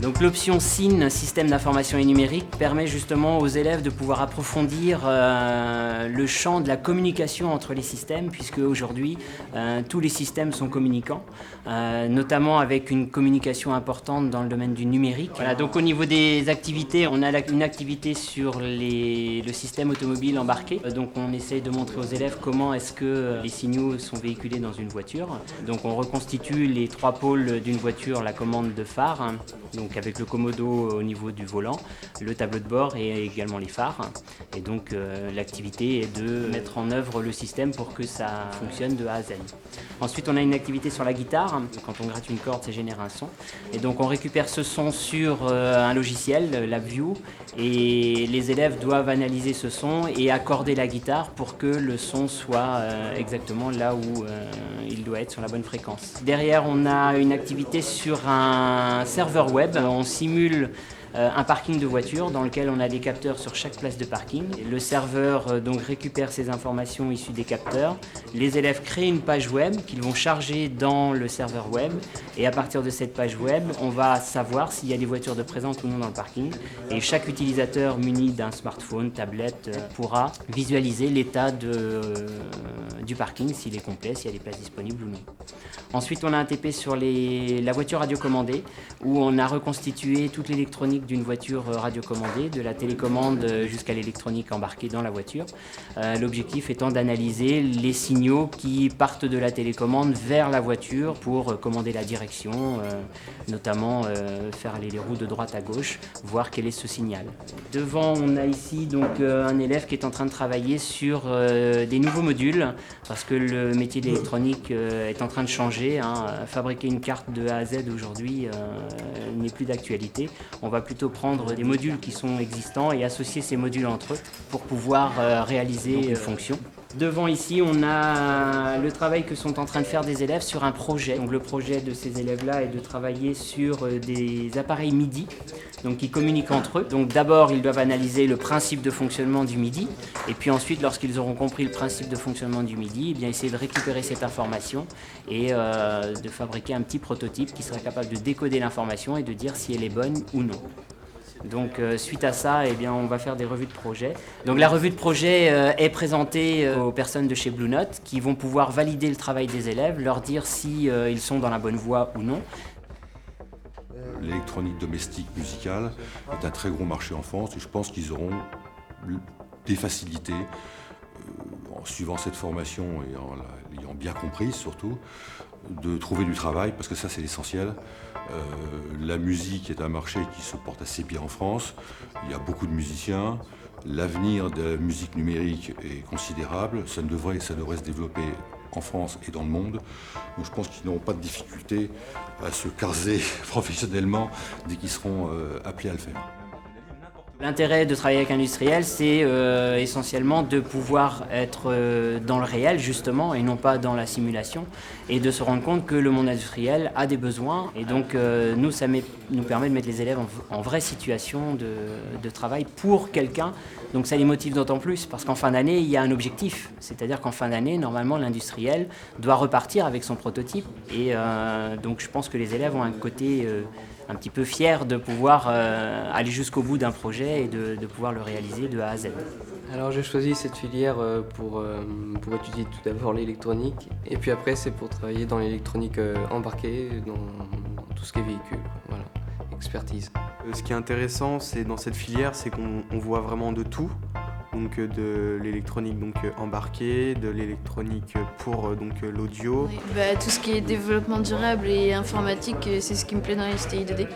Donc l'option SIN, système d'information et numérique, permet justement aux élèves de pouvoir approfondir le champ de la communication entre les systèmes, puisque aujourd'hui tous les systèmes sont communicants, notamment avec une communication importante dans le domaine du numérique. Voilà, donc au niveau des activités, on a une activité sur le système automobile embarqué. Donc on essaie de montrer aux élèves comment est-ce que les signaux sont véhiculés dans une voiture. Donc on reconstitue les 3 pôles d'une voiture, la commande de phare, donc avec le commodo au niveau du volant, le tableau de bord et également les phares. Et donc l'activité est de mettre en œuvre le système pour que ça fonctionne de A à Z. Ensuite on a une activité sur la guitare. Quand on gratte une corde, ça génère un son. Et donc on récupère ce son sur un logiciel, LabVIEW, et les élèves doivent analyser ce son et accorder la guitare pour que le son soit exactement là où il doit être, sur la bonne fréquence. Derrière, on a une activité sur un serveur web. On simule un parking de voitures dans lequel on a des capteurs sur chaque place de parking. Le serveur donc récupère ces informations issues des capteurs. Les élèves créent une page web qu'ils vont charger dans le serveur web, et à partir de cette page web, on va savoir s'il y a des voitures de présence ou non dans le parking. Et chaque utilisateur muni d'un smartphone, tablette, pourra visualiser l'état du parking, s'il est complet, s'il y a des places disponibles ou non. Ensuite, on a un TP sur la voiture radiocommandée, où on a reconstitué toute l'électronique d'une voiture radiocommandée, de la télécommande jusqu'à l'électronique embarquée dans la voiture. L'objectif étant d'analyser les signaux qui partent de la télécommande vers la voiture pour commander la direction, notamment faire aller les roues de droite à gauche, voir quel est ce signal. Devant, on a ici donc un élève qui est en train de travailler sur des nouveaux modules, parce que le métier d'électronique est en train de changer. Fabriquer une carte de A à Z aujourd'hui n'est plus d'actualité. On va plutôt prendre des modules qui sont existants et associer ces modules entre eux pour pouvoir réaliser une fonction. Devant ici, on a le travail que sont en train de faire des élèves sur un projet. Donc le projet de ces élèves-là est de travailler sur des appareils MIDI, donc qui communiquent entre eux. Donc d'abord, ils doivent analyser le principe de fonctionnement du MIDI, et puis ensuite, lorsqu'ils auront compris le principe de fonctionnement du MIDI, eh bien, essayer de récupérer cette information et de fabriquer un petit prototype qui sera capable de décoder l'information et de dire si elle est bonne ou non. Donc suite à ça, eh bien, on va faire des revues de projet. Donc la revue de projet est présentée aux personnes de chez Blue Note qui vont pouvoir valider le travail des élèves, leur dire si ils sont dans la bonne voie ou non. L'électronique domestique musicale est un très gros marché en France, et je pense qu'ils auront des facilités en suivant cette formation et en l'ayant bien comprise surtout, de trouver du travail, parce que ça c'est l'essentiel. La musique est un marché qui se porte assez bien en France, il y a beaucoup de musiciens, l'avenir de la musique numérique est considérable, ça devrait se développer en France et dans le monde. Donc je pense qu'ils n'auront pas de difficulté à se caser professionnellement dès qu'ils seront appelés à le faire. L'intérêt de travailler avec un industriel, c'est essentiellement de pouvoir être dans le réel, justement, et non pas dans la simulation, et de se rendre compte que le monde industriel a des besoins. Et donc, nous, ça nous permet de mettre les élèves en vraie situation de travail pour quelqu'un. Donc ça les motive d'autant plus, parce qu'en fin d'année, il y a un objectif. C'est-à-dire qu'en fin d'année, normalement, l'industriel doit repartir avec son prototype. Et donc, je pense que les élèves ont un côté un petit peu fier de pouvoir aller jusqu'au bout d'un projet et de pouvoir le réaliser de A à Z. Alors j'ai choisi cette filière pour étudier tout d'abord l'électronique, et puis après c'est pour travailler dans l'électronique embarquée, dans tout ce qui est véhicule, voilà, expertise. Ce qui est intéressant dans cette filière, c'est qu'on voit vraiment de tout. Donc de l'électronique embarquée, de l'électronique pour l'audio. Oui, tout ce qui est développement durable et informatique, c'est ce qui me plaît dans les STI 2D.